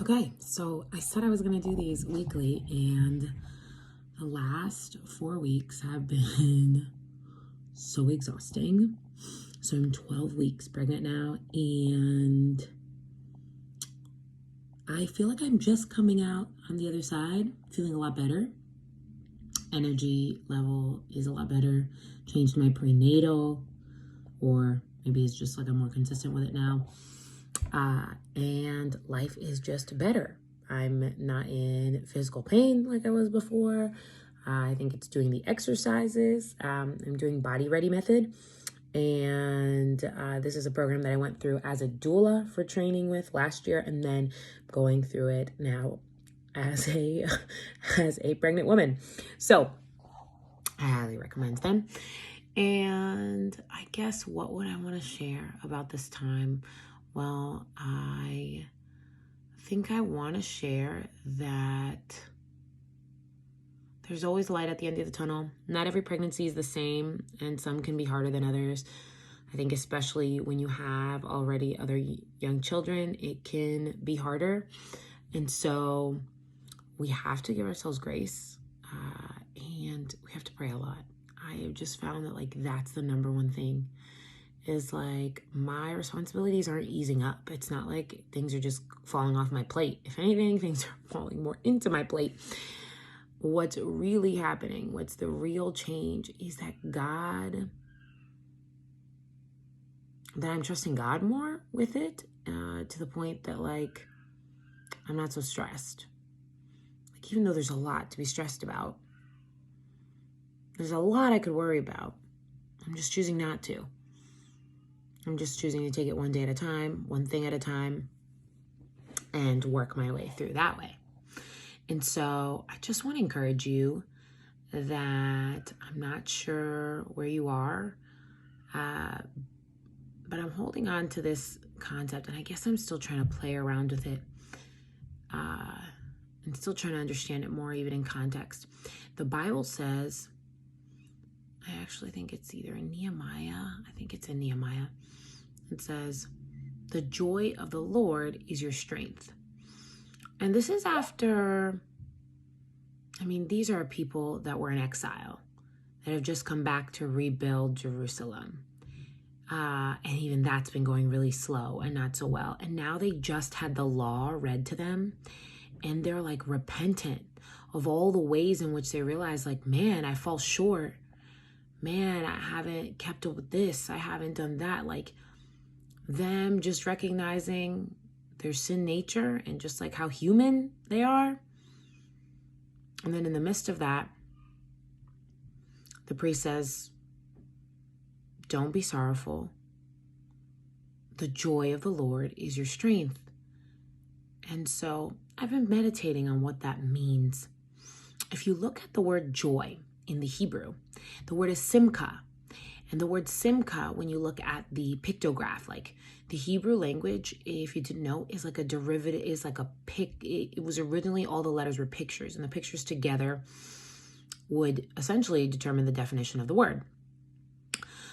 Okay, so I said I was going to do these weekly, and the last 4 weeks have been so exhausting. So I'm 12 weeks pregnant now, and I feel like I'm just coming out on the other side, feeling a lot better. Energy level is a lot better. Changed my prenatal, or maybe it's just like I'm more consistent with it now. And life is just better. I'm not in physical pain like I was before. I think it's doing the exercises. I'm doing Body Ready Method. And this is a program that I went through as a doula for training with last year, and then going through it now as a as a pregnant woman. So I highly recommend them. And I guess what would I want to share about this time? Well, I think I want to share that there's always light at the end of the tunnel. Not every pregnancy is the same, and some can be harder than others. I think especially when you have already other young children, it can be harder. And so we have to give ourselves grace, and we have to pray a lot. I have just found that that's the number one thing, is my responsibilities aren't easing up. It's not like things are just falling off my plate. If anything, things are falling more into my plate. What's really happening, what's the real change, is that I'm trusting God more with it, to the point that I'm not so stressed. Even though there's a lot to be stressed about, there's a lot I could worry about, I'm just choosing not to. I'm just choosing to take it one day at a time, one thing at a time, and work my way through that way. And so I just want to encourage you that I'm not sure where you are, but I'm holding on to this concept, and I guess I'm still trying to play around with it, and still trying to understand it more, even in context. The Bible says, I actually think it's either in Nehemiah. I think it's in Nehemiah. It says, the joy of the Lord is your strength. And this is after, these are people that were in exile, that have just come back to rebuild Jerusalem. And even that's been going really slow and not so well. And now they just had the law read to them, and they're repentant of all the ways in which they realize man, I fall short. Man, I haven't kept up with this. I haven't done that. Them just recognizing their sin nature and just how human they are. And then in the midst of that, the priest says, don't be sorrowful. The joy of the Lord is your strength. And so I've been meditating on what that means. If you look at the word joy in the Hebrew, the word is simcha. And the word simcha, when you look at the pictograph, the Hebrew language, if you didn't know, is a derivative, is a pic. It was originally all the letters were pictures, and the pictures together would essentially determine the definition of the word.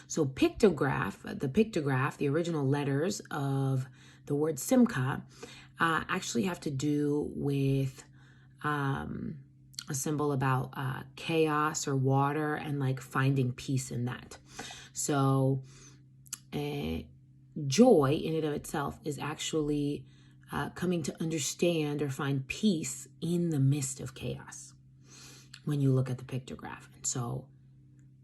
So the original letters of the word simcha, actually have to do with a symbol about chaos or water, and finding peace in that. So joy in and of itself is actually coming to understand or find peace in the midst of chaos when you look at the pictograph. And so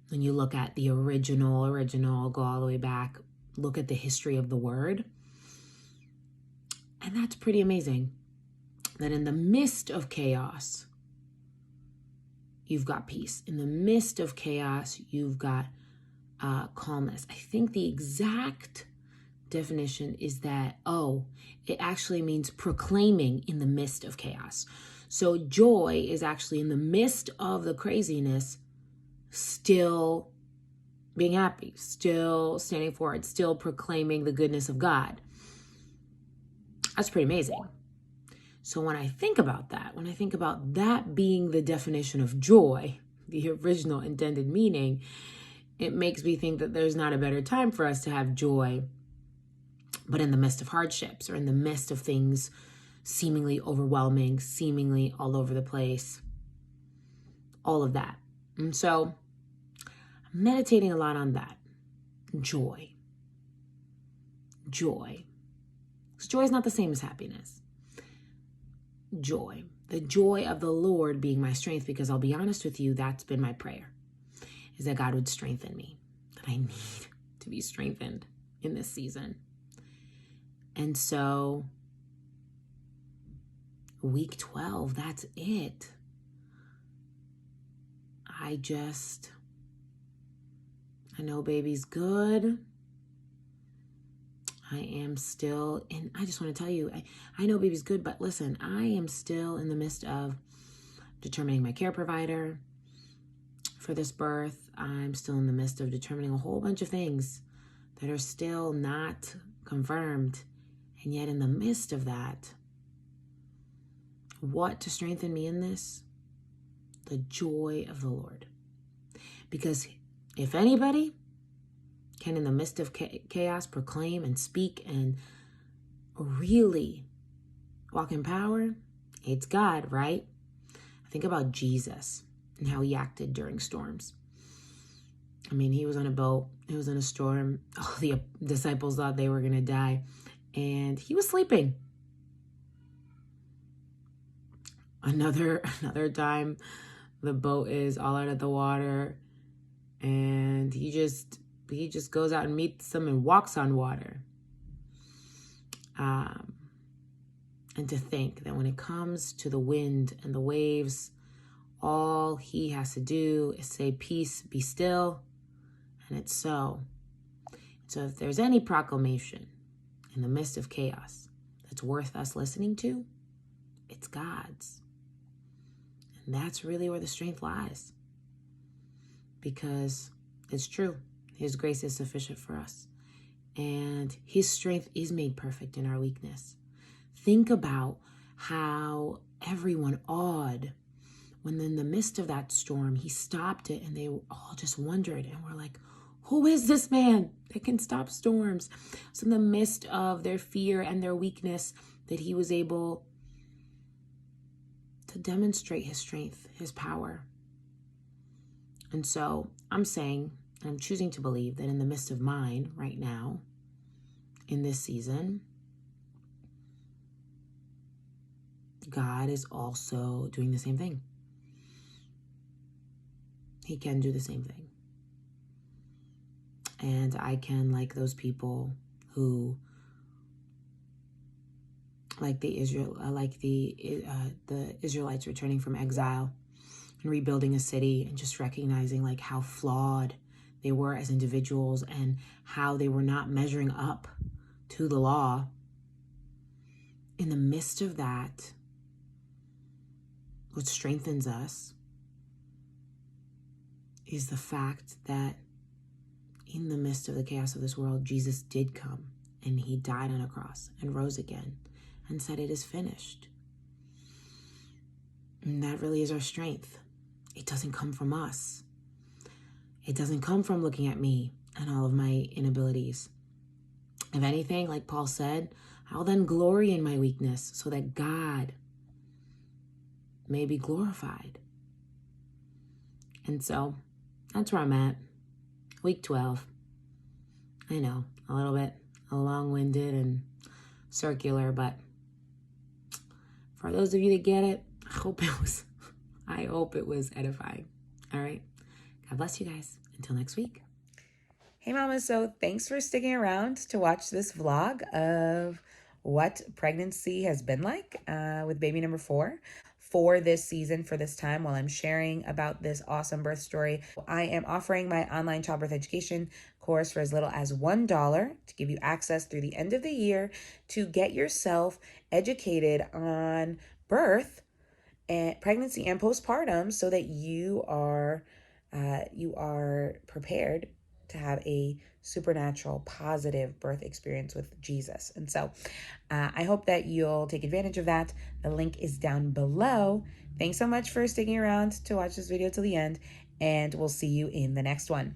when you look at the original, go all the way back, look at the history of the word. And that's pretty amazing, that in the midst of chaos, you've got peace. In the midst of chaos, you've got calmness. I think the exact definition is that, it actually means proclaiming in the midst of chaos. So joy is actually in the midst of the craziness, still being happy, still standing for it, still proclaiming the goodness of God. That's pretty amazing. So when I think about that being the definition of joy, the original intended meaning, it makes me think that there's not a better time for us to have joy, but in the midst of hardships, or in the midst of things seemingly overwhelming, seemingly all over the place, all of that. And so I'm meditating a lot on that. Joy. Joy. Because joy is not the same as happiness. Joy. The joy of the Lord being my strength, because I'll be honest with you, that's been my prayer, is that God would strengthen me, that I need to be strengthened in this season. And so week 12, that's it. I know baby's good. I am still, and I just want to tell you, I know baby's good, but listen, I am still in the midst of determining my care provider for this birth. I'm still in the midst of determining a whole bunch of things that are still not confirmed. And yet in the midst of that, what to strengthen me in this? The joy of the Lord. Because if anybody can, in the midst of chaos, proclaim and speak and really walk in power, it's God, right? Think about Jesus and how he acted during storms. I mean, he was on a boat, he was in a storm, all the disciples thought they were going to die, and he was sleeping. Another time, the boat is all out of the water, and he just goes out and meets them and walks on water. And to think that when it comes to the wind and the waves, all he has to do is say, peace, be still, and it's so. So if there's any proclamation in the midst of chaos that's worth us listening to, it's God's. And that's really where the strength lies. Because it's true. His grace is sufficient for us. And his strength is made perfect in our weakness. Think about how everyone awed when in the midst of that storm, he stopped it and they all just wondered. And we're like, who is this man that can stop storms? So in the midst of their fear and their weakness, that he was able to demonstrate his strength, his power. And so I'm saying, and I'm choosing to believe that in the midst of mine right now, in this season, God is also doing the same thing. He can do the same thing. And I can, like those people who, like the Israelites returning from exile and rebuilding a city, and just recognizing like how flawed they were as individuals and how they were not measuring up to the law. In the midst of that, what strengthens us is the fact that in the midst of the chaos of this world, Jesus did come and he died on a cross and rose again and said, it is finished. And that really is our strength. It doesn't come from us. It doesn't come from looking at me and all of my inabilities. If anything, like Paul said, I'll then glory in my weakness so that God may be glorified. And so that's where I'm at. Week 12. I know, a little bit long-winded and circular, but for those of you that get it, I hope it was edifying. All right. God bless you guys. Until next week. Hey mama, so thanks for sticking around to watch this vlog of what pregnancy has been like with baby number 4 for this season, for this time, while I'm sharing about this awesome birth story. I am offering my online childbirth education course for as little as $1 to give you access through the end of the year to get yourself educated on birth and pregnancy and postpartum so that you are prepared to have a supernatural, positive birth experience with Jesus. And so I hope that you'll take advantage of that. The link is down below. Thanks so much for sticking around to watch this video till the end, and we'll see you in the next one.